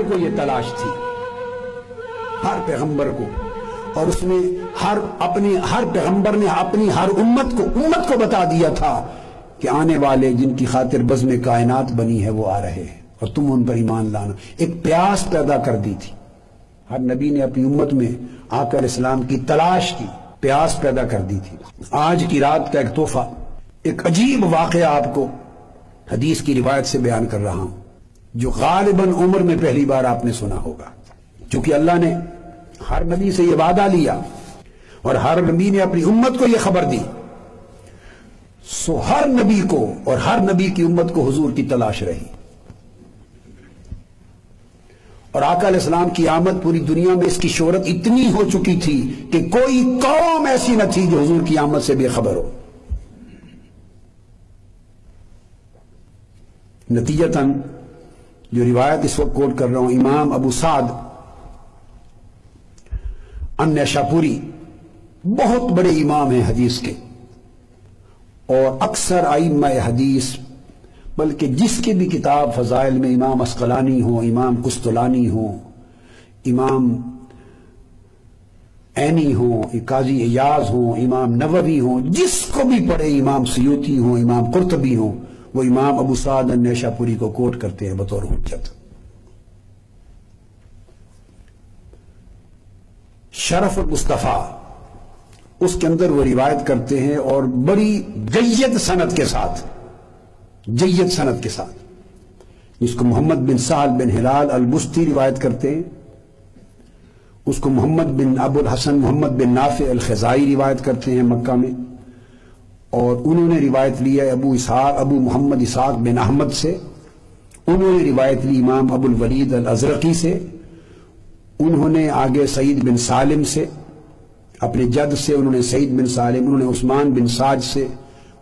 پیغمبر کو یہ تلاش تھی، ہر پیغمبر کو، اور اس میں ہر پیغمبر نے اپنی ہر امت کو بتا دیا تھا کہ آنے والے جن کی خاطر بزم کائنات بنی ہے وہ آ رہے ہیں اور تم ان پر ایمان لانا۔ ایک پیاس پیدا کر دی تھی، ہر نبی نے اپنی امت میں آقا علیہ السلام کی تلاش کی، پیاس پیدا کر دی تھی۔ آج کی رات کا ایک تحفہ، ایک عجیب واقعہ آپ کو حدیث کی روایت سے بیان کر رہا ہوں، جو غالباً عمر میں پہلی بار آپ نے سنا ہوگا، چونکہ اللہ نے ہر نبی سے یہ وعدہ لیا اور ہر نبی نے اپنی امت کو یہ خبر دی، سو ہر نبی کو اور ہر نبی کی امت کو حضور کی تلاش رہی، اور آقا علیہ السلام کی آمد پوری دنیا میں اس کی شہرت اتنی ہو چکی تھی کہ کوئی قوم ایسی نہ تھی جو حضور کی آمد سے بے خبر ہو۔ نتیجتاً جو روایت اس وقت کوٹ کر رہا ہوں، امام ابو سعد النیشاپوری بہت بڑے امام ہیں حدیث کے، اور اکثر ائمہ حدیث، بلکہ جس کی بھی کتاب فضائل میں امام عسقلانی ہوں، امام قسطلانی ہوں، امام عینی ہوں، قاضی ایاز ہوں، امام نووی ہوں، جس کو بھی پڑھے، امام سیوطی ہوں، امام قرطبی ہوں، وہ امام ابو سعد النیشاپوری کو کوٹ کرتے ہیں بطور حجت۔ شرف المصطفیٰ اس کے اندر وہ روایت کرتے ہیں، اور بڑی جید سند کے ساتھ، جس کو محمد بن سعد بن ہلال البستی روایت کرتے ہیں، اس کو محمد بن ابو الحسن محمد بن نافع الخزائی روایت کرتے ہیں مکہ میں، اور انہوں نے روایت لی ہے ابو محمد اسحاق بن احمد سے، انہوں نے روایت لی امام ابو الولید الازرقی سے، انہوں نے آگے سعید بن سالم سے، اپنے جد سے انہوں نے سعید بن سالم، انہوں نے عثمان بن ساج سے،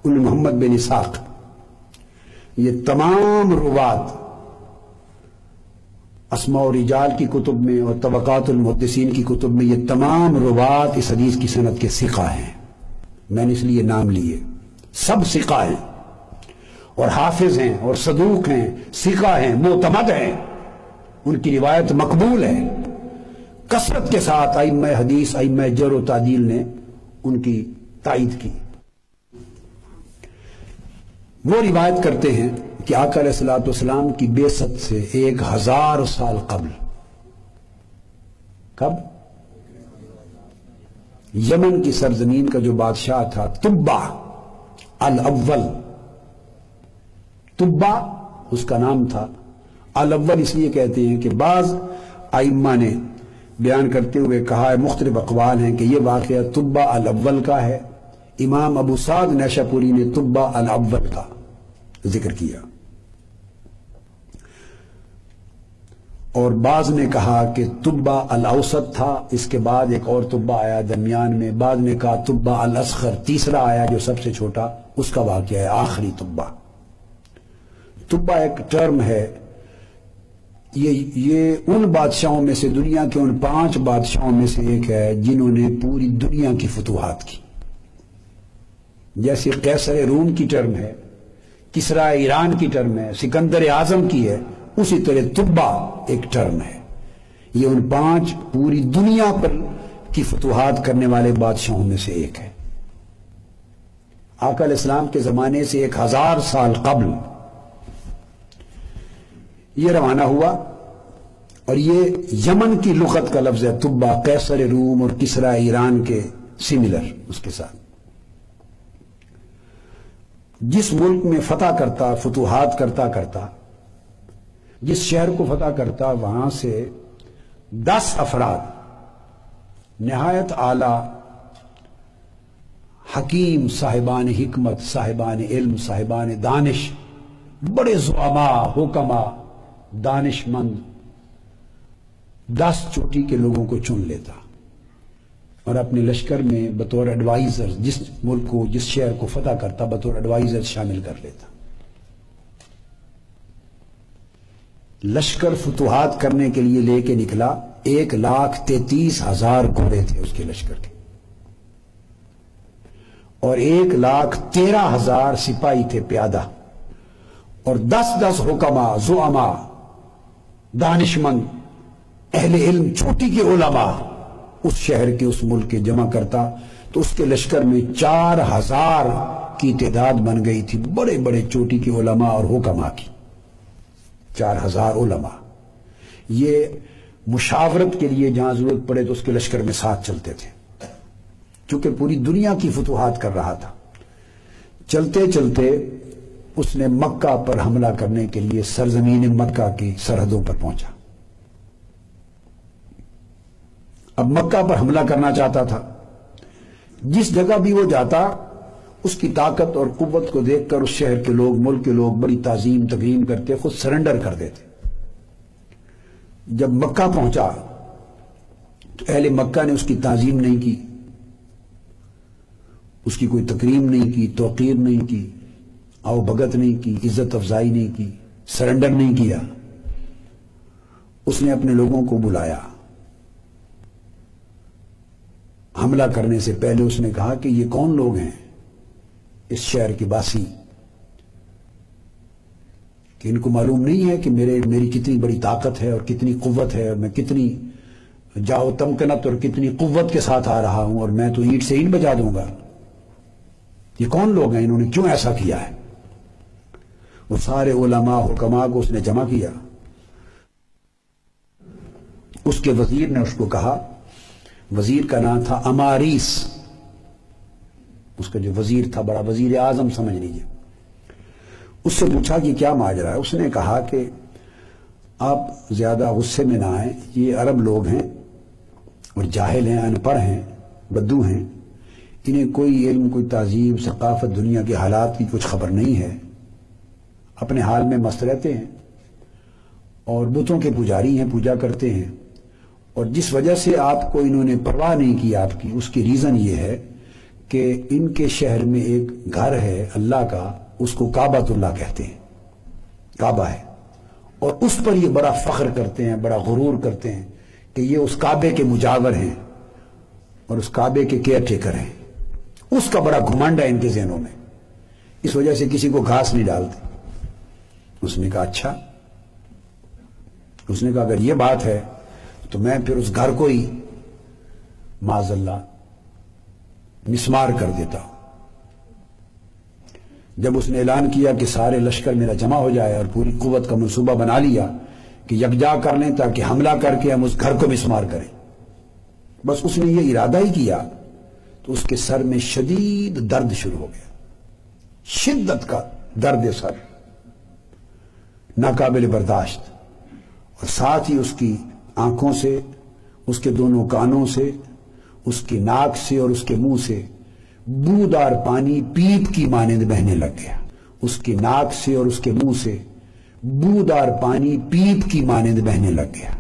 انہوں نے محمد بن اسحاق۔ یہ تمام روات اسماء و رجال کی کتب میں اور طبقات المحدثین کی کتب میں یہ تمام روات اس حدیث کی سند کے ثقہ ہیں، میں نے اس لیے نام لیے، سب ثقہ ہیں اور حافظ ہیں اور صدوق ہیں، ثقہ ہیں، معتمد ہیں، ان کی روایت مقبول ہے۔ کثرت کے ساتھ ائمہ حدیث، ائمہ جرح و تعدیل نے ان کی تائید کی۔ وہ روایت کرتے ہیں کہ آقا علیہ السلام کی بعثت سے 1000 سال قبل، کب؟ یمن کی سرزمین کا جو بادشاہ تھا تبع الاول، تبع اس کا نام تھا، الاول اس لیے کہتے ہیں کہ بعض ائمہ نے بیان کرتے ہوئے کہا ہے، مختلف اقوال ہیں کہ یہ واقعہ تبع الاول کا ہے، امام ابو سعد نیشاپوری نے تبع الاول کا ذکر کیا، اور بعض نے کہا کہ تبع الاوسط تھا، اس کے بعد ایک اور تبع آیا درمیان میں، بعض نے کہا تبع الاصغر تیسرا آیا جو سب سے چھوٹا، اس کا واقعہ ہے آخری تبع۔ تبع ایک ٹرم ہے، یہ ان بادشاہوں میں سے، دنیا کے ان 5 بادشاہوں میں سے ایک ہے جنہوں نے پوری دنیا کی فتوحات کی۔ جیسے قیصر روم کی ٹرم ہے، کسریٰ ایران کی ٹرم ہے، سکندر اعظم کی ہے، اسی طرح تبع ایک ٹرم ہے۔ یہ ان 5 پوری دنیا پر کی فتوحات کرنے والے بادشاہوں میں سے ایک ہے۔ آقا علیہ السلام کے زمانے سے 1000 سال قبل یہ روانہ ہوا، اور یہ یمن کی لغت کا لفظ ہے تبع، قیصر روم اور کسریٰ ایران کے سملر اس کے ساتھ۔ جس ملک میں فتح کرتا، فتوحات کرتا، جس شہر کو فتح کرتا، وہاں سے 10 افراد نہایت اعلی حکیم، صاحبان حکمت، صاحبان علم، صاحبان دانش، بڑے زعماء، حکماء، دانش مند، 10 چوٹی کے لوگوں کو چن لیتا اور اپنے لشکر میں بطور ایڈوائزر، جس ملک کو، جس شہر کو فتح کرتا، بطور ایڈوائزر شامل کر لیتا۔ لشکر فتوحات کرنے کے لیے لے کے نکلا، 1,33,000 گھوڑے تھے اس کے لشکر کے، اور 1,13,000 سپاہی تھے پیادہ، اور 10 حکماء، زعماء، دانشمند اہل علم چوٹی کے علماء اس شہر کے اس ملک کے جمع کرتا تو اس کے لشکر میں 4000 کی تعداد بن گئی تھی، بڑے بڑے چوٹی کے علماء اور حکماء کی 4000 علماء۔ یہ مشاورت کے لیے جہاں ضرورت پڑے تو اس کے لشکر میں ساتھ چلتے تھے، چونکہ پوری دنیا کی فتوحات کر رہا تھا۔ چلتے چلتے اس نے مکہ پر حملہ کرنے کے لیے سرزمین مکہ کی سرحدوں پر پہنچا۔ اب مکہ پر حملہ کرنا چاہتا تھا، جس جگہ بھی وہ جاتا اس کی طاقت اور قوت کو دیکھ کر اس شہر کے لوگ، ملک کے لوگ بڑی تعظیم تکریم کرتے، خود سرنڈر کر دیتے۔ جب مکہ پہنچا تو اہل مکہ نے اس کی تعظیم نہیں کی، اس کی کوئی تکریم نہیں کی، توقیر نہیں کی، آؤ بھگت نہیں کی، عزت افزائی نہیں کی، سرنڈر نہیں کیا۔ اس نے اپنے لوگوں کو بلایا، حملہ کرنے سے پہلے اس نے کہا کہ یہ کون لوگ ہیں اس شہر کے باسی، کہ ان کو معلوم نہیں ہے کہ میری کتنی بڑی طاقت ہے اور کتنی قوت ہے، اور میں کتنی جاؤ تمکنت اور کتنی قوت کے ساتھ آ رہا ہوں، اور میں تو اینٹ سے اینٹ بجا دوں گا۔ یہ کون لوگ ہیں، انہوں نے کیوں ایسا کیا ہے؟ وہ سارے علماء حکماء کو اس نے جمع کیا۔ اس کے وزیر نے اس کو کہا، وزیر کا نام تھا اماریس، اس کا جو وزیر تھا بڑا وزیر اعظم سمجھ لیجیے۔ اس سے پوچھا کہ کیا ماجرا ہے؟ اس نے کہا کہ آپ زیادہ غصے میں نہ آئیں، یہ عرب لوگ ہیں اور جاہل ہیں، ان پڑھ ہیں، بدو ہیں، انہیں کوئی علم، کوئی تہذیب، ثقافت، دنیا کے حالات کی کچھ خبر نہیں ہے، اپنے حال میں مست رہتے ہیں اور بتوں کے پجاری ہیں، پوجا کرتے ہیں، اور جس وجہ سے آپ کو انہوں نے پرواہ نہیں کی آپ کی، اس کی ریزن یہ ہے کہ ان کے شہر میں ایک گھر ہے اللہ کا، اس کو کعبۃ اللہ کہتے ہیں، کعبہ ہے، اور اس پر یہ بڑا فخر کرتے ہیں، بڑا غرور کرتے ہیں کہ یہ اس کعبے کے مجاور ہیں اور اس کعبے کے کیئر ٹیکر ہیں۔ اس کا بڑا گھمنڈ ہے ان کے ذہنوں میں، اس وجہ سے کسی کو گھاس نہیں ڈالتے۔ اس نے کہا اچھا، اس نے کہا اگر یہ بات ہے تو میں پھر اس گھر کو ہی معاذ اللہ مسمار کر دیتا ہوں۔ جب اس نے اعلان کیا کہ سارے لشکر میرا جمع ہو جائے اور پوری قوت کا منصوبہ بنا لیا کہ یکجا کر لیں تاکہ حملہ کر کے ہم اس گھر کو مسمار کریں، بس اس نے یہ ارادہ ہی کیا تو اس کے سر میں شدید درد شروع ہو گیا، شدت کا درد سر ناقابل برداشت، اور ساتھ ہی اس کی آنکھوں سے، اس کے دونوں کانوں سے، اس کی ناک سے اور اس کے منہ سے بودار پانی پیپ کی مانند بہنے لگ گیا۔ اس کی ناک سے اور اس کے منہ سے بودار پانی پیپ کی مانند بہنے لگ گیا،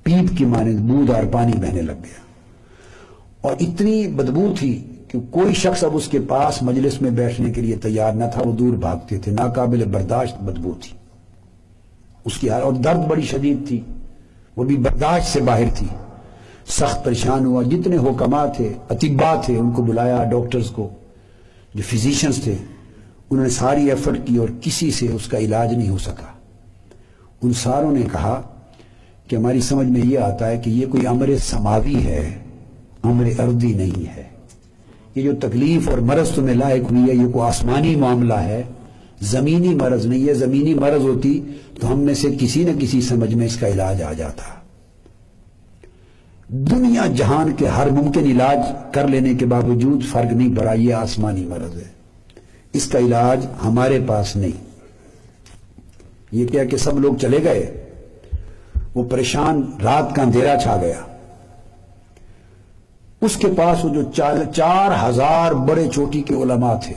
پیپ کی مانند بودار پانی بہنے لگ گیا، اور اتنی بدبو تھی کہ کوئی شخص اب اس کے پاس مجلس میں بیٹھنے کے لیے تیار نہ تھا، وہ دور بھاگتے تھے، ناقابل برداشت بدبو تھی اس کی، اور درد بڑی شدید تھی، وہ بھی برداشت سے باہر تھی، سخت پریشان ہوا۔ جتنے حکماء تھے، اطباء تھے، ان کو بلایا، ڈاکٹرز کو، جو فزیشنز تھے، انہوں نے ساری ایفرٹ کی اور کسی سے اس کا علاج نہیں ہو سکا۔ ان ساروں نے کہا کہ ہماری سمجھ میں یہ آتا ہے کہ یہ کوئی امر سماوی ہے، امر ارضی نہیں ہے، یہ جو تکلیف اور مرض تمہیں لاحق ہوئی ہے یہ کوئی آسمانی معاملہ ہے، زمینی مرض نہیں ہے۔ زمینی مرض ہوتی تو ہم میں سے کسی نہ کسی سمجھ میں اس کا علاج آ جاتا۔ دنیا جہان کے ہر ممکن علاج کر لینے کے باوجود فرق نہیں پڑا، یہ آسمانی مرض ہے، اس کا علاج ہمارے پاس نہیں۔ یہ کیا کہ سب لوگ چلے گئے، وہ پریشان، رات کا اندھیرا چھا گیا۔ اس کے پاس وہ جو 4000 بڑے چوٹی کے علماء تھے،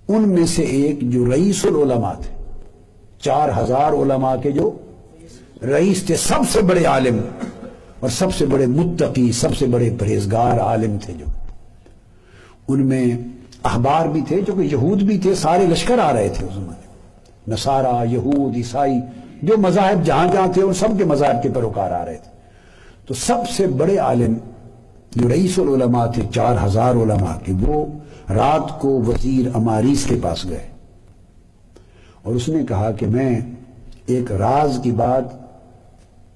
ان میں سے ایک جو رئیس العلماء تھے، 4000 علماء کے جو رئیس تھے، سب سے بڑے عالم اور سب سے بڑے متقی، سب سے بڑے پرہیزگار عالم تھے، جو ان میں احبار بھی تھے، جو کہ یہود بھی تھے، سارے لشکر آ رہے تھے اس زمانے، نصارہ، یہود، عیسائی، جو مذاہب جہاں جہاں تھے ان سب کے مذاہب کے پیروکار آ رہے تھے۔ تو سب سے بڑے عالم جو رئیس العلماء تھے 4000 علماء کے، وہ رات کو وزیر اماریس کے پاس گئے اور اس نے کہا کہ میں ایک راز کی بات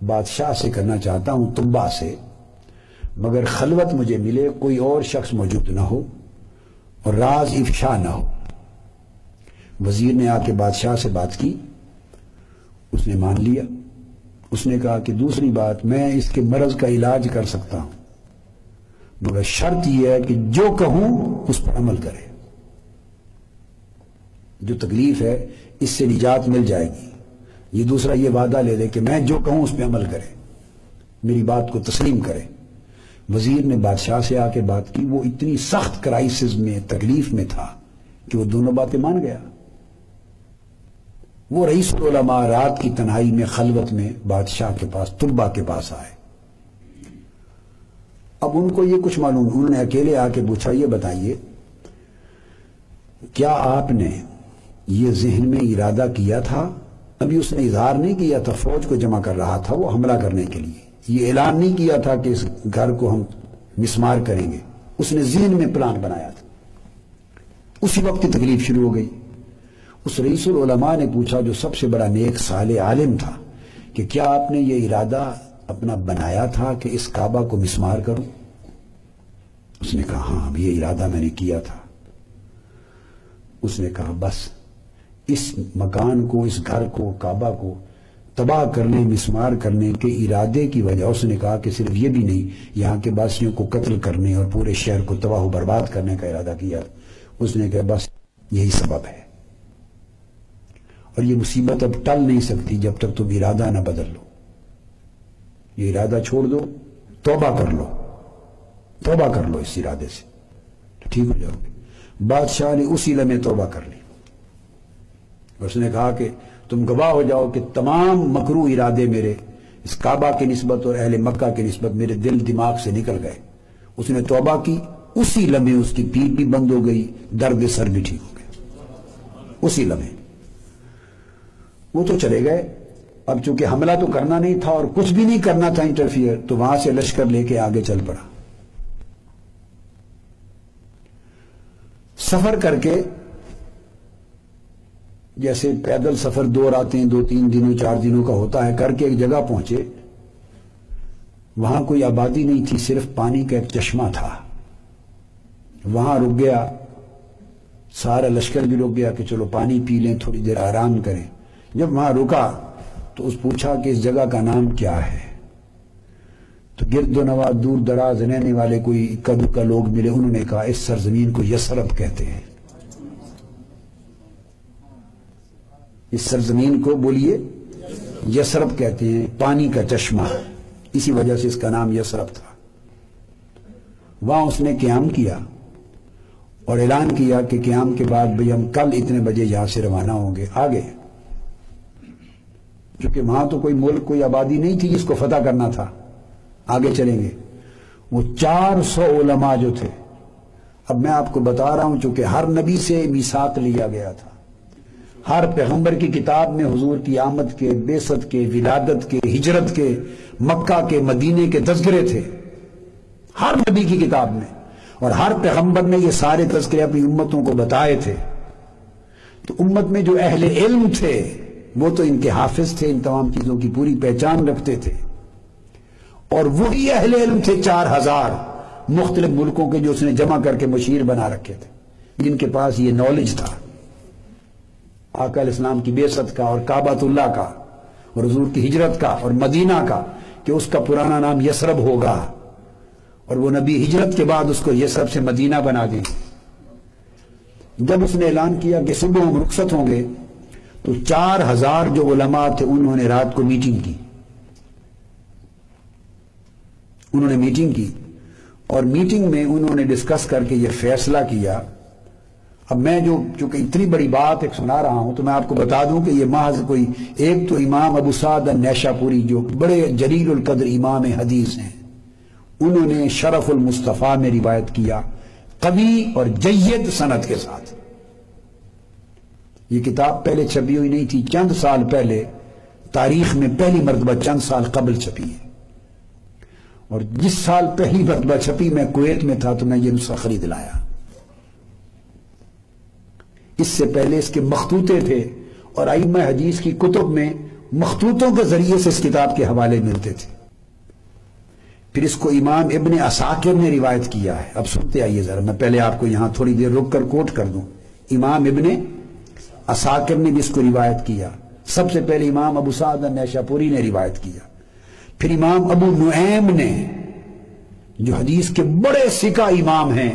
بادشاہ سے کرنا چاہتا ہوں، طبا سے، مگر خلوت مجھے ملے، کوئی اور شخص موجود نہ ہو اور راز افشا نہ ہو۔ وزیر نے آ کے بادشاہ سے بات کی، اس نے مان لیا۔ اس نے کہا کہ دوسری بات، میں اس کے مرض کا علاج کر سکتا ہوں، مگر شرط یہ ہے کہ جو کہوں اس پر عمل کرے، جو تکلیف ہے اس سے نجات مل جائے گی۔ یہ دوسرا یہ وعدہ لے لے کہ میں جو کہوں اس پہ عمل کرے، میری بات کو تسلیم کرے۔ وزیر نے بادشاہ سے آ کے بات کی، وہ اتنی سخت کرائسس میں، تکلیف میں تھا کہ وہ دونوں باتیں مان گیا۔ وہ رئیس العلماء رات کی تنہائی میں، خلوت میں بادشاہ کے پاس، طبا کے پاس آئے۔ اب ان کو یہ کچھ معلوم، انہوں نے اکیلے آ کے پوچھا، یہ بتائیے کیا آپ نے یہ ذہن میں ارادہ کیا تھا؟ ابھی اس نے اظہار نہیں کیا تھا، فوج کو جمع کر رہا تھا وہ حملہ کرنے کے لیے، یہ اعلان نہیں کیا تھا کہ اس گھر کو ہم مسمار کریں گے، اس نے ذہن میں پلان بنایا تھا۔ اسی وقت کی تکلیف شروع ہو گئی۔ اس رئیس العلماء نے پوچھا، جو سب سے بڑا نیک صالح عالم تھا، کہ کیا آپ نے یہ ارادہ اپنا بنایا تھا کہ اس کعبہ کو مسمار کروں؟ اس نے کہا ہاں، یہ ارادہ میں نے کیا تھا۔ اس نے کہا بس اس مکان کو، اس گھر کو، کعبہ کو تباہ کرنے، مسمار کرنے کے ارادے کی وجہ، اس نے کہا کہ صرف یہ بھی نہیں، یہاں کے باسیوں کو قتل کرنے اور پورے شہر کو تباہ و برباد کرنے کا ارادہ کیا۔ اس نے کہا بس یہی سبب ہے، اور یہ مصیبت اب ٹل نہیں سکتی جب تک تم ارادہ نہ بدل لو۔ یہ ارادہ چھوڑ دو، توبہ کر لو، توبہ کر لو اس ارادے سے، تو ٹھیک ہو جاؤ گے۔ بادشاہ نے اسی لمحے توبہ کر لی۔ اس نے کہا کہ تم گواہ ہو جاؤ کہ تمام مکروہ ارادے میرے اس کعبہ کی نسبت اور اہل مکہ کی نسبت میرے دل دماغ سے نکل گئے۔ اس نے توبہ کی، اسی لمحے اس کی پیٹ بھی بند ہو گئی، درد سر بھی ٹھیک ہو گیا اسی لمحے۔ وہ تو چلے گئے، اب چونکہ حملہ تو کرنا نہیں تھا اور کچھ بھی نہیں کرنا تھا انٹرفیئر، تو وہاں سے لشکر لے کے آگے چل پڑا۔ سفر کر کے، جیسے پیدل سفر 2 راتیں 2-3 دنوں 4 دنوں کا ہوتا ہے، کر کے ایک جگہ پہنچے، وہاں کوئی آبادی نہیں تھی، صرف پانی کا ایک چشمہ تھا۔ وہاں رک گیا، سارا لشکر بھی رک گیا کہ چلو پانی پی لیں، تھوڑی دیر آرام کریں۔ جب وہاں رکا تو اس پوچھا کہ اس جگہ کا نام کیا ہے؟ تو گرد و نواح دور دراز رہنے والے کوئی اکا دکا لوگ ملے، انہوں نے کہا اس سرزمین کو یثرب کہتے ہیں۔ اس سرزمین کو بولیے یثرب کہتے ہیں، پانی کا چشمہ، اسی وجہ سے اس کا نام یثرب تھا۔ وہاں اس نے قیام کیا اور اعلان کیا کہ قیام کے بعد بھئی ہم کل اتنے بجے یہاں سے روانہ ہوں گے آگے، کیونکہ وہاں تو کوئی ملک، کوئی آبادی نہیں تھی جس کو فتح کرنا تھا، آگے چلیں گے۔ وہ 400 علماء جو تھے، اب میں آپ کو بتا رہا ہوں چونکہ ہر نبی سے میثاق لیا گیا تھا، ہر پیغمبر کی کتاب میں حضور کی آمد کے، بعثت کے، ولادت کے، ہجرت کے، مکہ کے، مدینے کے تذکرے تھے، ہر نبی کی کتاب میں، اور ہر پیغمبر نے یہ سارے تذکرے اپنی امتوں کو بتائے تھے۔ تو امت میں جو اہل علم تھے وہ تو ان کے حافظ تھے، ان تمام چیزوں کی پوری پہچان رکھتے تھے، اور وہی اہل علم تھے 4000 مختلف ملکوں کے جو اس نے جمع کر کے مشیر بنا رکھے تھے، جن کے پاس یہ نالج تھا آقا علیہ السلام کی بعثت کا اور کعبۃ اللہ کا اور حضور کی ہجرت کا اور مدینہ کا، کہ اس کا پرانا نام یثرب ہوگا، اور وہ نبی ہجرت کے بعد اس کو یثرب سے مدینہ بنا دیں۔ جب اس نے اعلان کیا کہ صبح ہم رخصت ہوں گے، تو 4000 جو علماء تھے انہوں نے رات کو میٹنگ کی، انہوں نے میٹنگ کی، اور میٹنگ میں انہوں نے ڈسکس کر کے یہ فیصلہ کیا۔ اب میں جو چونکہ اتنی بڑی بات ایک سنا رہا ہوں تو میں آپ کو بتا دوں کہ یہ محض کوئی ایک تو امام ابو سعد النیشاپوری جو بڑے جلیل القدر امام حدیث ہیں، انہوں نے شرف المصطفیٰ میں روایت کیا، قوی اور جید سند کے ساتھ۔ یہ کتاب پہلے چھپی ہوئی نہیں تھی، چند سال پہلے تاریخ میں پہلی مرتبہ چند سال قبل چھپی ہے، اور جس سال پہلی مرتبہ چھپی میں کویت میں تھا تو میں یہ نسخہ خرید لایا۔ اس سے پہلے اس کے مخطوطے تھے، اور ائمہ حدیث کی کتب میں مخطوطوں کے ذریعے سے اس کتاب کے حوالے ملتے تھے۔ پھر اس کو امام ابن عساکر نے روایت کیا ہے۔ اب سنتے آئیے ذرا، میں پہلے آپ کو یہاں تھوڑی دیر رک کر کوٹ کر دوں۔ امام ابن عساکر نے بھی اس کو روایت کیا، سب سے پہلے امام ابو سعد النیشاپوری نے روایت کیا، پھر امام ابو نعیم نے جو حدیث کے بڑے سکہ امام ہیں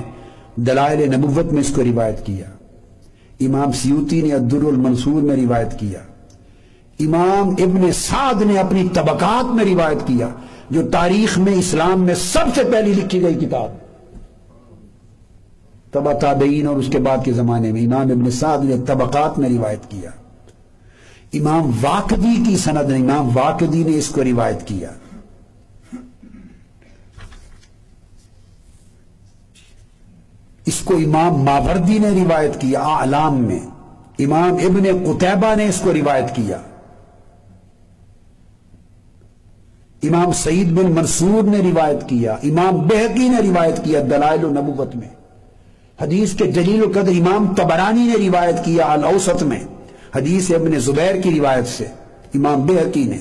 دلائل نبوت میں اس کو روایت کیا، امام سیوطی نے الدر المنصور میں روایت کیا، امام ابن سعد نے اپنی طبقات میں روایت کیا، جو تاریخ میں اسلام میں سب سے پہلی لکھی گئی کتاب تبع تابعین اور اس کے بعد کے زمانے میں امام ابن سعد نے طبقات میں روایت کیا، امام واقدی کی سند نے، امام واقدی نے اس کو روایت کیا، اس کو امام ماوردی نے روایت کیا اعلام میں، امام ابن قتیبہ نے اس کو روایت کیا، امام سعید بن منصور نے روایت کیا، امام بہقی نے روایت کیا دلائل النبوت میں، حدیث کے جلیل القدر امام طبرانی نے روایت کیا الاوسط میں، حدیث ابن زبیر کی روایت سے امام بہقی نے،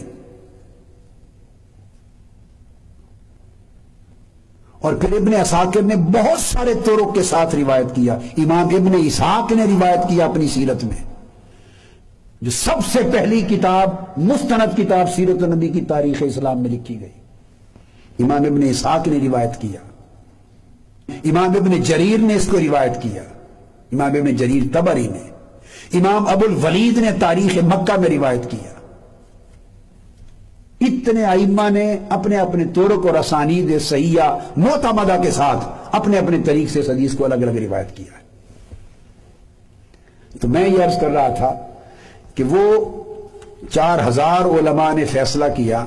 اور پھر ابن عساکر نے بہت سارے طرق کے ساتھ روایت کیا، امام ابن اسحاق نے روایت کیا اپنی سیرت میں، جو سب سے پہلی کتاب مستند کتاب سیرت النبی کی تاریخ اسلام میں لکھی گئی، امام ابن اسحاق نے روایت کیا، امام ابن جریر نے اس کو روایت کیا، امام ابن جریر طبری نے، امام ابو الولید نے تاریخ مکہ میں روایت کیا، اتنے ائمہ نے اپنے اپنے طرق اور اسانید صحیحہ معتمدہ کے ساتھ اپنے اپنے طریق سے اس حدیث کو الگ الگ روایت کیا ہے۔ تو میں یہ عرض کر رہا تھا کہ وہ 4000 علماء نے فیصلہ کیا،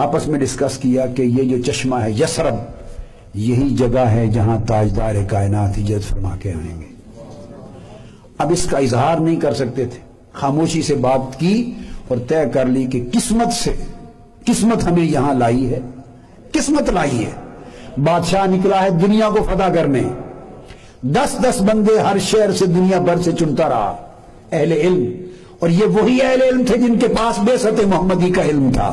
آپس میں ڈسکس کیا کہ یہ جو چشمہ ہے یثرب، یہی جگہ ہے جہاں تاجدار کائنات ہجرت فرما کے آئیں گے۔ اب اس کا اظہار نہیں کر سکتے تھے، خاموشی سے بات کی اور طے کر لی کہ قسمت ہمیں یہاں لائی ہے، قسمت لائی ہے، بادشاہ نکلا ہے دنیا کو فتح کرنے، 10 بندے ہر شہر سے دنیا بھر سے چنتا رہا، اہل علم، اور یہ وہی اہل علم تھے جن کے پاس بعثت محمدی کا علم تھا۔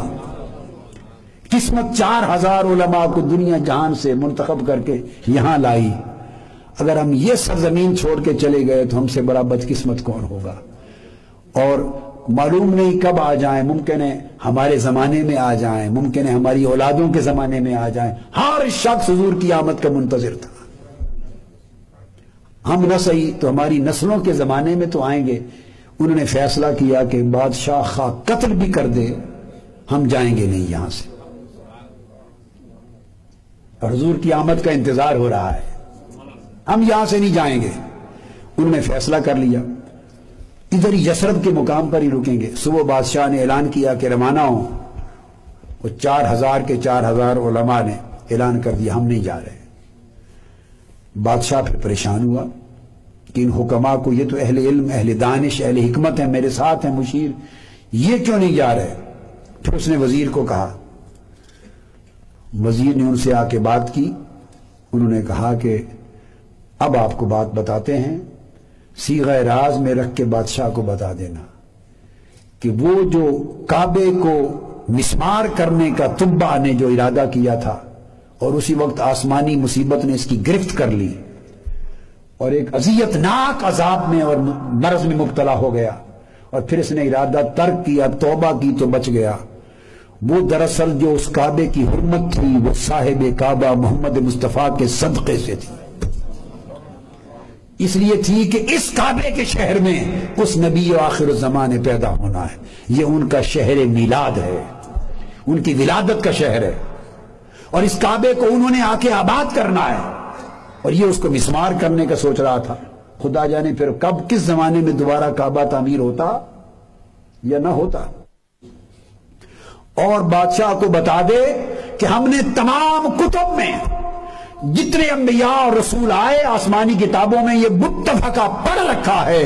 قسمت 4000 علماء کو دنیا جہان سے منتخب کر کے یہاں لائی۔ اگر ہم یہ سرزمین چھوڑ کے چلے گئے تو ہم سے بڑا بدقسمت کون ہوگا، اور معلوم نہیں کب آ جائیں، ممکن ہے ہمارے زمانے میں آ جائیں، ممکن ہے ہماری اولادوں کے زمانے میں آ جائیں، ہر شخص حضور کی آمد کا منتظر تھا، ہم نہ صحیح تو ہماری نسلوں کے زمانے میں تو آئیں گے۔ انہوں نے فیصلہ کیا کہ بادشاہ خواہ قتل بھی کر دے ہم جائیں گے نہیں یہاں سے، اور حضور کی آمد کا انتظار ہو رہا ہے، ہم یہاں سے نہیں جائیں گے۔ انہوں نے فیصلہ کر لیا ادھر ہی یثرب کے مقام پر ہی رکیں گے۔ صبح بادشاہ نے اعلان کیا کہ روانہ ہوں، وہ 4000 کے 4000 علماء نے اعلان کر دیا ہم نہیں جا رہے۔ بادشاہ پھر پریشان ہوا کہ ان حکماء کو، یہ تو اہل علم، اہل دانش، اہل حکمت ہیں، میرے ساتھ ہیں مشیر، یہ کیوں نہیں جا رہے؟ پھر اس نے وزیر کو کہا، وزیر نے ان سے آ کے بات کی، انہوں نے کہا کہ اب آپ کو بات بتاتے ہیں، صیغہ راز میں رکھ کے بادشاہ کو بتا دینا کہ وہ جو کعبے کو مسمار کرنے کا تبع نے جو ارادہ کیا تھا، اور اسی وقت آسمانی مصیبت نے اس کی گرفت کر لی اور ایک اذیت ناک عذاب میں اور مرض میں مبتلا ہو گیا، اور پھر اس نے ارادہ ترک کیا، توبہ کی تو بچ گیا، وہ دراصل جو اس کعبے کی حرمت تھی وہ صاحب کعبہ محمد مصطفیٰ کے صدقے سے تھی، اس لیے تھی کہ اس کعبے کے شہر میں اس نبی آخر الزمان پیدا ہونا ہے، یہ ان کا شہر میلاد ہے، ان کی ولادت کا شہر ہے، اور اس کعبے کو انہوں نے آ کے آباد کرنا ہے، اور یہ اس کو مسمار کرنے کا سوچ رہا تھا۔ خدا جانے پھر کب کس زمانے میں دوبارہ کعبہ تعمیر ہوتا یا نہ ہوتا۔ اور بادشاہ کو بتا دے کہ ہم نے تمام کتب میں جتنے انبیاء اور رسول آئے آسمانی کتابوں میں یہ متفقہ پڑھ رکھا ہے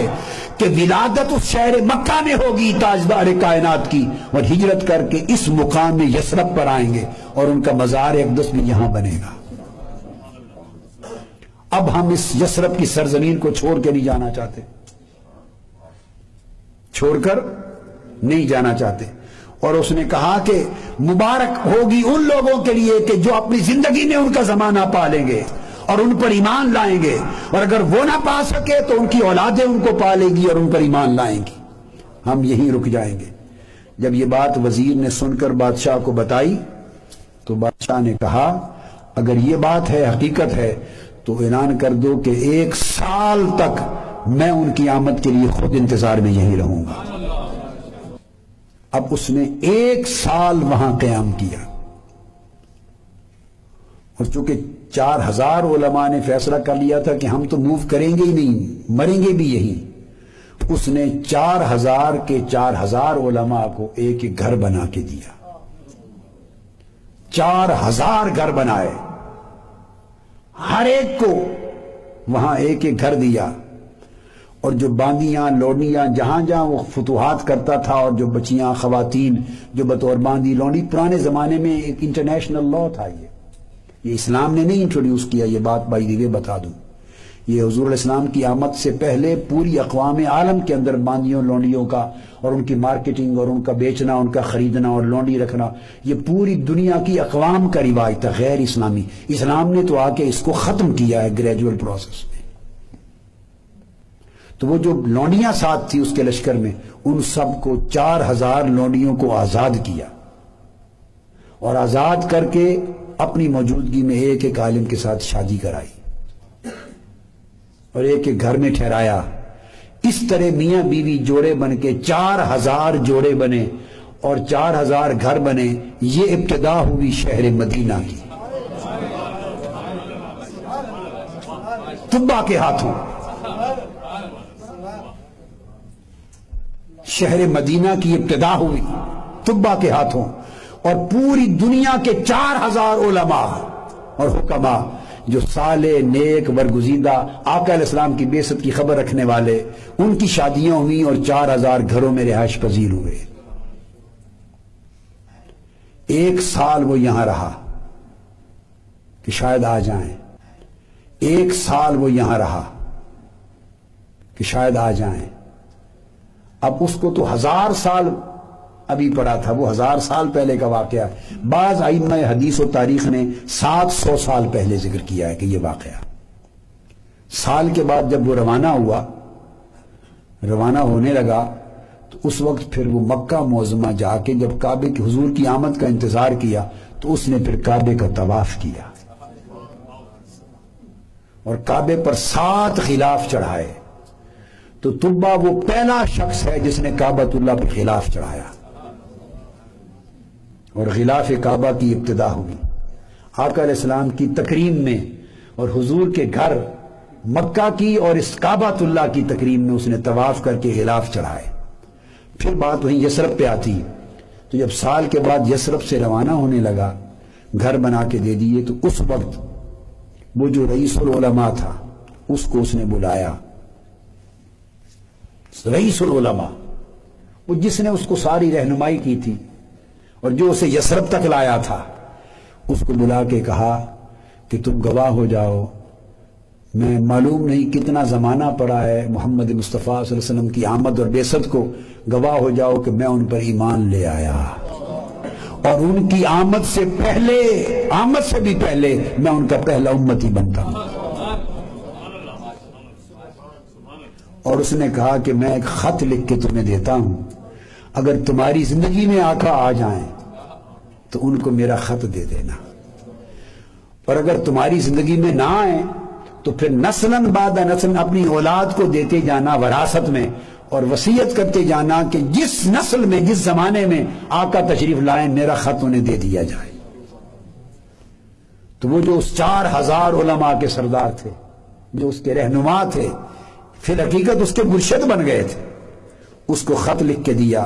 کہ ولادت اس شہر مکہ میں ہوگی تاجدار کائنات کی، اور ہجرت کر کے اس مقام میں یثرب پر آئیں گے، اور ان کا مزار اقدس بھی یہاں بنے گا۔ اب ہم اس یثرب کی سرزمین کو چھوڑ کے نہیں جانا چاہتے، چھوڑ کر نہیں جانا چاہتے۔ اور اس نے کہا کہ مبارک ہوگی ان لوگوں کے لیے کہ جو اپنی زندگی میں ان کا زمانہ پالیں گے اور ان پر ایمان لائیں گے، اور اگر وہ نہ پا سکے تو ان کی اولادیں ان کو پالے گی اور ان پر ایمان لائیں گی۔ ہم یہیں رک جائیں گے۔ جب یہ بات وزیر نے سن کر بادشاہ کو بتائی تو بادشاہ نے کہا اگر یہ بات ہے، حقیقت ہے، تو اعلان کر دو کہ 1 سال تک میں ان کی آمد کے لیے خود انتظار میں یہیں رہوں گا۔ اب اس نے 1 سال وہاں قیام کیا، اور چونکہ 4000 علماء نے فیصلہ کر لیا تھا کہ ہم تو موو کریں گے ہی نہیں، مریں گے بھی یہی، اس نے 4000 کے 4000 علماء کو ایک ایک گھر بنا کے دیا۔ 4000 گھر بنائے، ہر ایک کو وہاں ایک ایک گھر دیا، اور جو باندیاں لونڈیاں جہاں جہاں وہ فتوحات کرتا تھا، اور جو بچیاں خواتین جو بطور باندی لونڈی، پرانے زمانے میں ایک انٹرنیشنل لا تھا، یہ اسلام نے نہیں انٹروڈیوس کیا، یہ بات بائی دی وے بتا دوں، یہ حضور علیہ السلام کی آمد سے پہلے پوری اقوام عالم کے اندر باندیوں لونڈیوں کا اور ان کی مارکیٹنگ اور ان کا بیچنا، ان کا خریدنا اور لونڈی رکھنا، یہ پوری دنیا کی اقوام کا رواج تھا، غیر اسلامی۔ اسلام نے تو آ کے اس کو ختم کیا ہے گریجول پروسیس میں۔ تو وہ جو لونڈیاں ساتھ تھی اس کے لشکر میں، ان سب کو 4000 لونڈیوں کو آزاد کیا، اور آزاد کر کے اپنی موجودگی میں ایک ایک عالم کے ساتھ شادی کرائی اور ایک ایک گھر میں ٹھہرایا۔ اس طرح میاں بیوی جوڑے بن کے 4000 جوڑے بنے اور 4000 گھر بنے۔ یہ ابتدا ہوئی شہر مدینہ کی طبا کے ہاتھوں۔ شہر مدینہ کی ابتدا ہوئی طبا کے ہاتھوں، اور پوری دنیا کے 4000 علماء اور حکماء جو صالح نیک برگزیدہ آقا علیہ السلام کی بعثت کی خبر رکھنے والے، ان کی شادیاں ہوئیں اور 4000 گھروں میں رہائش پذیر ہوئے۔ 1 سال وہ یہاں رہا کہ شاید آ جائیں، 1 سال وہ یہاں رہا کہ شاید آ جائیں۔ اب اس کو تو 1000 سال ابھی پڑا تھا، وہ 1000 سال پہلے کا واقعہ ہے۔ بعض ائمہ حدیث و تاریخ نے 700 سال پہلے ذکر کیا ہے کہ یہ واقعہ۔ سال کے بعد جب وہ روانہ ہوا، روانہ ہونے لگا، تو اس وقت پھر وہ مکہ معظمہ جا کے جب کعبے کی حضور کی آمد کا انتظار کیا تو اس نے پھر کعبے کا طواف کیا اور کعبے پر 7 غلاف چڑھائے۔ تو طبا وہ پہلا شخص ہے جس نے کعبۃ اللہ پہ غلاف چڑھایا، اور غلاف کعبہ کی ابتدا ہوئی آقا علیہ السلام کی تکریم میں، اور حضور کے گھر مکہ کی اور اس کعبۃ اللہ کی تکریم میں اس نے طواف کر کے غلاف چڑھائے۔ پھر بات وہیں یثرب پہ آتی، تو جب سال کے بعد یثرب سے روانہ ہونے لگا، گھر بنا کے دے دیے، تو اس وقت وہ جو رئیس العلماء تھا اس کو اس نے بلایا۔ رئیس العلماء، وہ جس نے اس کو ساری رہنمائی کی تھی اور جو اسے یثرب تک لایا تھا، اس کو بلا کے کہا کہ تم گواہ ہو جاؤ، میں معلوم نہیں کتنا زمانہ پڑا ہے محمد مصطفیٰ صلی اللہ علیہ وسلم کی آمد اور بعثت کو، گواہ ہو جاؤ کہ میں ان پر ایمان لے آیا، اور ان کی آمد سے پہلے، آمد سے بھی پہلے میں ان کا پہلا امتی بنتا ہوں۔ اور اس نے کہا کہ میں ایک خط لکھ کے تمہیں دیتا ہوں، اگر تمہاری زندگی میں آقا آ جائیں تو ان کو میرا خط دے دینا، اور اگر تمہاری زندگی میں نہ آئیں تو پھر نسلاً بعد نسل اپنی اولاد کو دیتے جانا وراثت میں، اور وصیت کرتے جانا کہ جس نسل میں جس زمانے میں آقا تشریف لائیں میرا خط انہیں دے دیا جائے۔ تو وہ جو اس 4000 علماء کے سردار تھے، جو اس کے رہنما تھے، پھر حقیقت اس کے مرشد بن گئے تھے، اس کو خط لکھ کے دیا،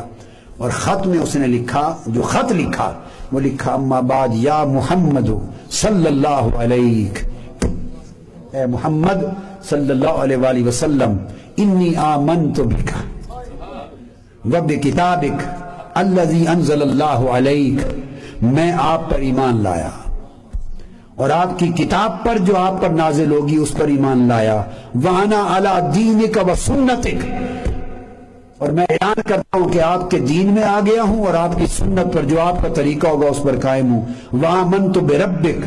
اور خط میں اس نے لکھا، جو خط لکھا وہ لکھا اما بعد یا محمد صلی اللہ علیہ، اے محمد صلی اللہ علیہ وآلہ وسلم، انی آمنت بک وبکتابک الذی انزل اللہ علیک، میں آپ پر ایمان لایا اور آپ کی کتاب پر جو آپ پر نازل ہوگی اس پر ایمان لایا، وَأَنَا عَلَىٰ دِينِكَ وَسُنَّتِكَ، اور میں اعلان کرتا ہوں کہ آپ کے دین میں آ گیا ہوں اور آپ کی سنت پر جو آپ کا طریقہ ہوگا اس پر قائم ہوں. وآمنت بربک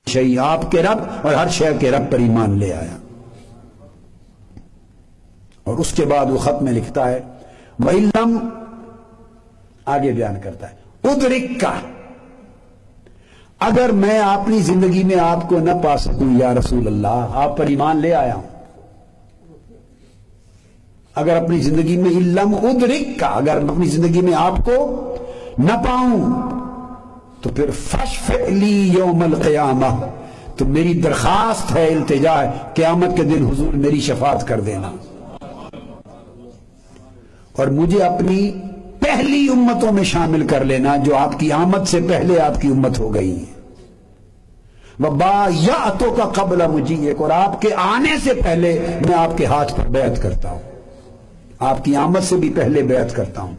شیء، آپ کے رب اور ہر شے کے رب پر ایمان لے آیا. اور اس کے بعد وہ خط میں لکھتا ہے وَإِلَّمْ، آگے بیان کرتا ہے ادرک کا، اگر میں اپنی زندگی میں آپ کو نہ پا سکوں یا رسول اللہ، آپ پر ایمان لے آیا ہوں، اگر اپنی زندگی میں علم ادرک کا، اگر اپنی زندگی میں آپ کو نہ پاؤں تو پھر فشفع لی یوم القیامہ، تو میری درخواست ہے، التجا ہے، قیامت کے دن حضور میری شفاعت کر دینا اور مجھے اپنی پہلی امتوں میں شامل کر لینا جو آپ کی آمد سے پہلے آپ کی امت ہو گئی ہے. وَبَایَعْتُکَ کا قبل مجیئک، اور آپ کے آنے سے پہلے میں آپ کے ہاتھ پر بیعت کرتا ہوں، آپ کی آمد سے بھی پہلے بیعت کرتا ہوں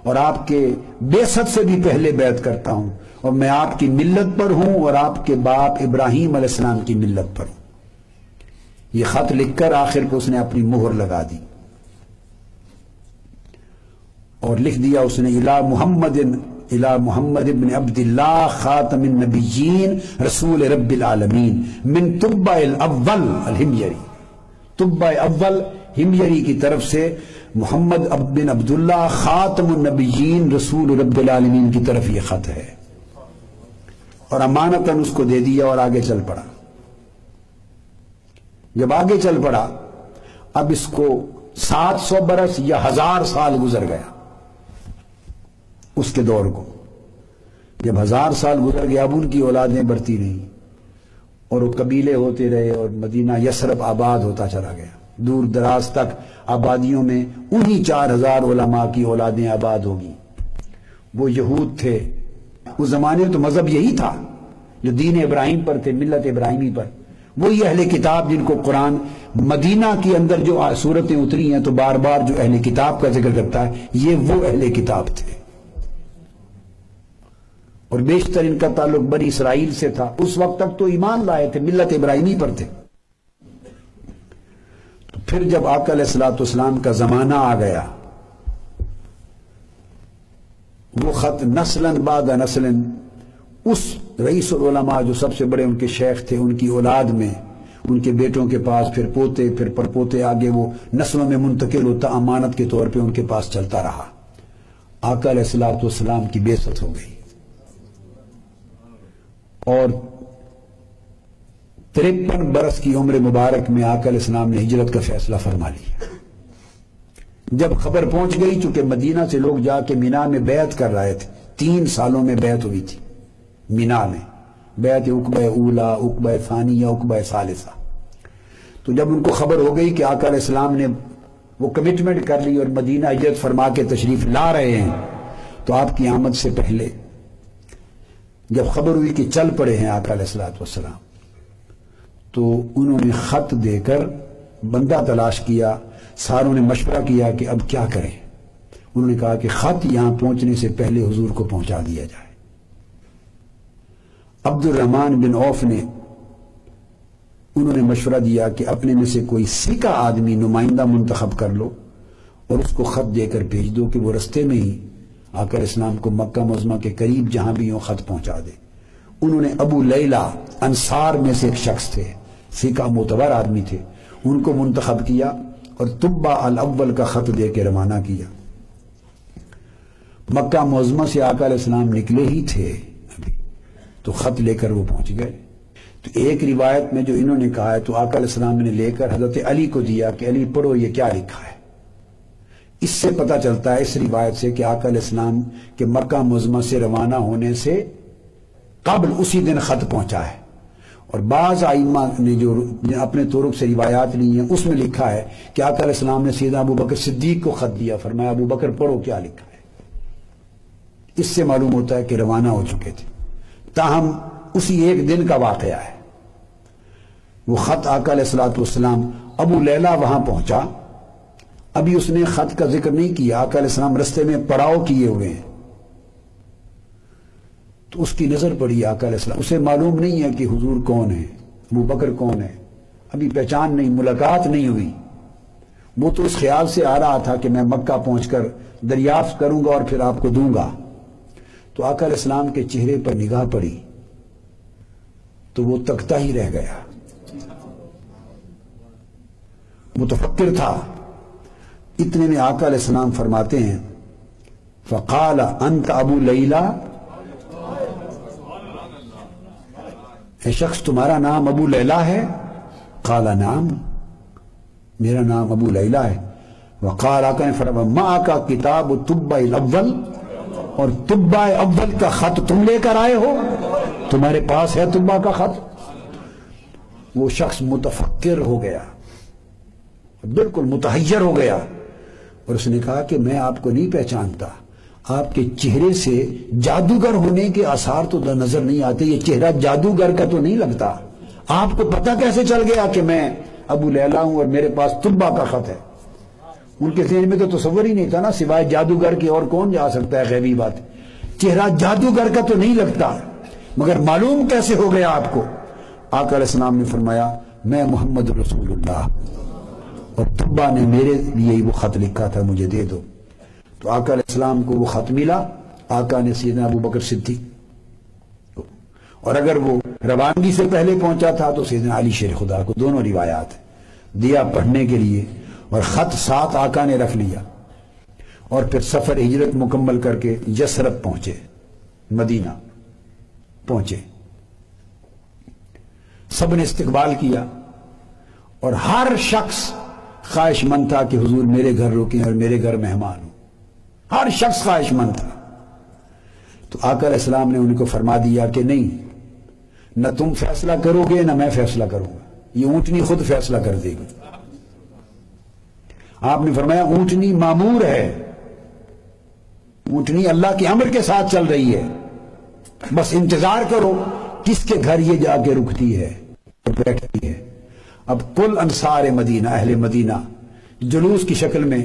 اور آپ کے بعثت سے بھی پہلے بیعت کرتا ہوں، اور میں آپ کی ملت پر ہوں اور آپ کے باپ ابراہیم علیہ السلام کی ملت پر ہوں. یہ خط لکھ کر آخر کو اس نے اپنی مہر لگا دی اور لکھ دیا اس نے الی محمد ابن عبد اللہ خاتم النبیین رسول رب العالمین من طبع الاول الحميري، طبع اول ہمجری کی طرف سے محمد بن عبداللہ خاتم النبیین رسول رب العالمین کی طرف یہ خط ہے، اور امانتاً اس کو دے دیا اور آگے چل پڑا. جب آگے چل پڑا اب اس کو 700 برس یا 1000 سال گزر گیا اس کے دور کو. جب 1000 سال گزر گیا اب ان کی اولادیں بڑھتی رہیں اور وہ قبیلے ہوتے رہے اور مدینہ یثرب آباد ہوتا چلا گیا. دور دراز تک آبادیوں میں انہی 4000 علماء کی اولادیں آباد ہوگی. وہ یہود تھے اس زمانے میں، تو مذہب یہی تھا جو دین ابراہیم پر تھے، ملت ابراہیمی پر. وہی اہل کتاب جن کو قرآن مدینہ کے اندر جو سورتیں اتری ہیں تو بار بار جو اہل کتاب کا ذکر کرتا ہے یہ وہ اہل کتاب تھے، اور بیشتر ان کا تعلق بنی اسرائیل سے تھا. اس وقت تک تو ایمان لائے تھے، ملت ابراہیمی پر تھے. تو پھر جب آقا علیہ الصلوۃ والسلام کا زمانہ آ گیا، وہ خط نسلاً بعد نسلاً اس رئیس العلماء جو سب سے بڑے ان کے شیخ تھے ان کی اولاد میں، ان کے بیٹوں کے پاس، پھر پوتے، پھر پرپوتے، آگے وہ نسلوں میں منتقل ہوتا، امانت کے طور پہ ان کے پاس چلتا رہا. آقا علیہ الصلوۃ والسلام کی بعثت ہو گئی اور 53 برس کی عمر مبارک میں آقا علیہ السلام نے ہجرت کا فیصلہ فرما لیا. جب خبر پہنچ گئی، چونکہ مدینہ سے لوگ جا کے مینا میں بیعت کر رہے تھے، 3 سالوں میں بیعت ہوئی تھی مینا میں، بیعت عقبہ اولا، عقبہ ثانیہ، عقبہ ثالثہ. تو جب ان کو خبر ہو گئی کہ آقا علیہ السلام نے وہ کمٹمنٹ کر لی اور مدینہ ہجرت فرما کے تشریف لا رہے ہیں، تو آپ کی آمد سے پہلے جب خبر ہوئی کہ چل پڑے ہیں آقا علیہ الصلوۃ والسلام، تو انہوں نے خط دے کر بندہ تلاش کیا. ساروں نے مشورہ کیا کہ اب کیا کریں. انہوں نے کہا کہ خط یہاں پہنچنے سے پہلے حضور کو پہنچا دیا جائے. عبد الرحمن بن عوف نے انہوں نے مشورہ دیا کہ اپنے میں سے کوئی سیکھا آدمی نمائندہ منتخب کر لو اور اس کو خط دے کر بھیج دو کہ وہ رستے میں ہی آقا علیہ السلام کو مکہ معظمہ کے قریب جہاں بھی ہوں خط پہنچا دے. انہوں نے ابو لیلہ انصار میں سے ایک شخص تھے، سیکھا معتبر آدمی تھے، ان کو منتخب کیا اور طبع الاول کا خط دے کے روانہ کیا. مکہ معظمہ سے آقا علیہ السلام نکلے ہی تھے ابھی، تو خط لے کر وہ پہنچ گئے. تو ایک روایت میں جو انہوں نے کہا ہے تو آقا علیہ السلام نے لے کر حضرت علی کو دیا کہ علی پڑھو یہ کیا لکھا ہے. اس سے پتہ چلتا ہے اس روایت سے کہ آقا علیہ السلام کے مکہ معظمہ سے روانہ ہونے سے قبل اسی دن خط پہنچا ہے. اور بعض ائمہ نے جو اپنے طرق سے روایات لی ہیں اس میں لکھا ہے کہ آقا علیہ السلام نے سیدنا ابو بکر صدیق کو خط دیا، فرمایا ابو بکر پڑھو کیا لکھا ہے. اس سے معلوم ہوتا ہے کہ روانہ ہو چکے تھے. تاہم اسی ایک دن کا واقعہ ہے. وہ خط آقا علیہ الصلوۃ والسلام، ابو لیلہ وہاں پہنچا، ابھی اس نے خط کا ذکر نہیں کیا، آقا علیہ السلام رستے میں پڑاؤ کیے ہوئے ہیں. تو اس کی نظر پڑی آقا علیہ السلام، اسے معلوم نہیں ہے کہ حضور کون ہے، ابو بکر کون ہے، ابھی پہچان نہیں، ملاقات نہیں ہوئی. وہ تو اس خیال سے آ رہا تھا کہ میں مکہ پہنچ کر دریافت کروں گا اور پھر آپ کو دوں گا. تو آقا علیہ السلام کے چہرے پر نگاہ پڑی تو وہ تکتا ہی رہ گیا. متفکر تھا. اتنے میں آقا علیہ السلام فرماتے ہیں فقال انت ابو لیلہ، اے شخص تمہارا نام ابو لیلہ ہے؟ قال نعم، میرا نام ابو لیلہ ہے. وقال آقا نے فرمایا ما کا کتاب طبع الاول، اور طبع اول کا خط تم لے کر آئے ہو؟ تمہارے پاس ہے طبع کا خط؟ وہ شخص متفکر ہو گیا، بالکل متحیر ہو گیا، اور اس نے کہا کہ میں آپ کو نہیں پہچانتا، آپ کے چہرے سے جادوگر ہونے کے آثار تو نظر نہیں آتے، یہ چہرہ جادوگر کا تو نہیں لگتا، آپ کو پتہ کیسے چل گیا کہ میں ابو لیلہ ہوں اور میرے پاس طبع کا خط ہے؟ ان کے ذہن میں تو تصور ہی نہیں تھا نا، سوائے جادوگر کے اور کون جا سکتا ہے غیبی بات. چہرہ جادوگر کا تو نہیں لگتا، مگر معلوم کیسے ہو گیا آپ کو؟ آقا علیہ السلام نے فرمایا میں محمد رسول اللہ، اور طبع نے میرے لیے وہ خط لکھا تھا، مجھے دے دو. تو آقا علیہ السلام کو وہ خط ملا. آقا نے سیدنا ابو بکر صدیق، اور اگر وہ روانگی سے پہلے پہنچا تھا تو سیدنا علی شیر خدا کو، دونوں روایات دیا پڑھنے کے لیے، اور خط ساتھ آقا نے رکھ لیا. اور پھر سفر ہجرت مکمل کر کے یثرب پہنچے، مدینہ پہنچے. سب نے استقبال کیا، اور ہر شخص خواہش مند تھا کہ حضور میرے گھر رکیں اور میرے گھر مہمان ہوں. ہر شخص خواہش مند تھا. تو آقا علیہ السلام نے ان کو فرما دیا کہ نہیں، نہ تم فیصلہ کرو گے نہ میں فیصلہ کروں گا، یہ اونٹنی خود فیصلہ کر دے گی. آپ نے فرمایا اونٹنی مامور ہے، اونٹنی اللہ کے امر کے ساتھ چل رہی ہے، بس انتظار کرو کس کے گھر یہ جا کے رکتی ہے اور بیٹھتی ہے. اب کل انصار مدینہ، اہل مدینہ جلوس کی شکل میں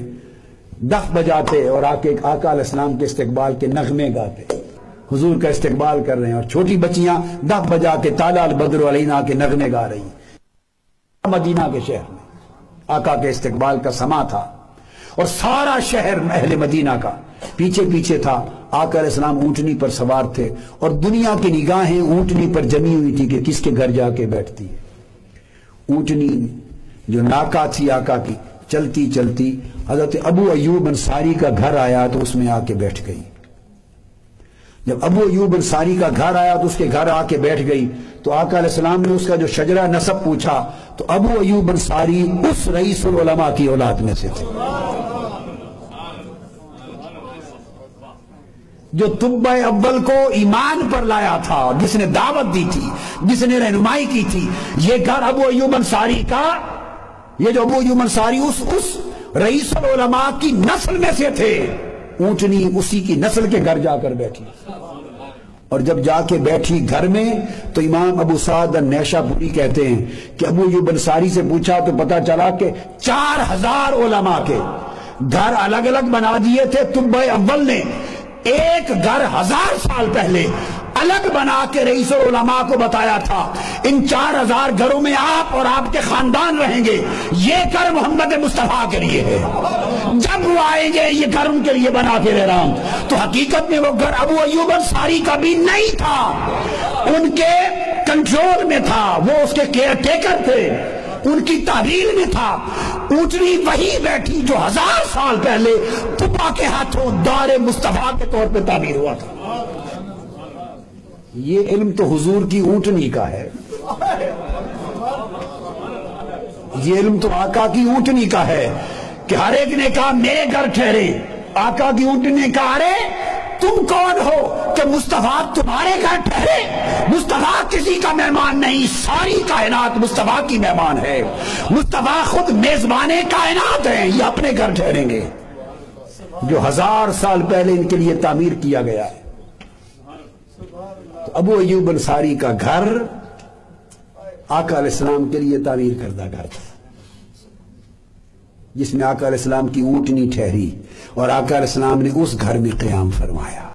دف بجاتے اور آقا علیہ السلام کے استقبال کے نغمے گاتے، حضور کا استقبال کر رہے ہیں، اور چھوٹی بچیاں دف بجا کے طالع البدر علینا کے نغمے گا رہی ہیں. مدینہ کے شہر میں آقا کے استقبال کا سما تھا، اور سارا شہر اہل مدینہ کا پیچھے پیچھے تھا. آقا علیہ السلام اونٹنی پر سوار تھے، اور دنیا کی نگاہیں اونٹنی پر جمی ہوئی تھی کہ کس کے گھر جا کے بیٹھتی ہے. اونٹنی جو ناکا تھی آقا کی، چلتی چلتی حضرت ابو ایوب انصاری کا گھر آیا تو اس میں آ کے بیٹھ گئی. جب ابو ایوب انصاری کا گھر آیا تو اس کے گھر آ کے بیٹھ گئی. تو آقا علیہ السلام نے اس کا جو شجرہ نسب پوچھا تو ابو ایوب انصاری اس رئیس العلماء کی اولاد میں سے تھے جو طبع اول کو ایمان پر لایا تھا، جس نے دعوت دی تھی، جس نے رہنمائی کی تھی. یہ گھر ابو ایوب انصاری کا، یہ جو ابو ایوب انصاری اس رئیس العلماء کی نسل میں سے تھے. اونٹنی اسی کی نسل کے گھر جا کر بیٹھی، اور جب جا کے بیٹھی گھر میں تو امام ابو سعد النیشابوری کہتے ہیں کہ ابو ایوب انصاری سے پوچھا تو پتا چلا کہ 4000 علماء کے گھر الگ الگ بنا دیے تھے طبع اول نے. ایک گھر 1000 سال پہلے الگ بنا کے رئیس العلماء کو بتایا تھا ان 4000 گھروں میں آپ اور آپ کے خاندان رہیں گے، یہ گھر محمد مصطفیٰ کے لیے ہے، جب وہ آئیں گے یہ گھر ان کے لیے بنا کے رہ رہا ہوں. تو حقیقت میں وہ گھر ابو ایوب انصاری کا بھی نہیں تھا، ان کے کنٹرول میں تھا، وہ اس کے کیئر ٹیکر تھے، ان کی تحویل میں تھا. اونٹنی وہی بیٹھی جو 1000 سال پہلے طبع کے ہاتھوں دار مصطفیٰ کے طور پہ تعمیر ہوا تھا. یہ علم تو حضور کی اونٹنی کا ہے، یہ علم تو آقا کی اونٹنی کا ہے کہ ہر ایک نے کہا میرے گھر ٹھہرے. آقا کی اونٹنی نے کہا ارے تم کون ہو کہ مصطفیٰ تمہارے گھر ٹھہرے؟ مصطفیٰ کسی کا مہمان نہیں، ساری کائنات مصطفیٰ کی مہمان ہے. مصطفیٰ خود میزبان کائنات ہیں، یہ اپنے گھر ٹھہریں گے جو 1000 سال پہلے ان کے لیے تعمیر کیا گیا ہے. تو ابو ایوب انصاری کا گھر آقا علیہ السلام کے لیے تعمیر کردہ گھر تھا، جس میں آقا علیہ السلام کی اونٹنی ٹھہری، اور آقا علیہ السلام نے اس گھر میں قیام فرمایا.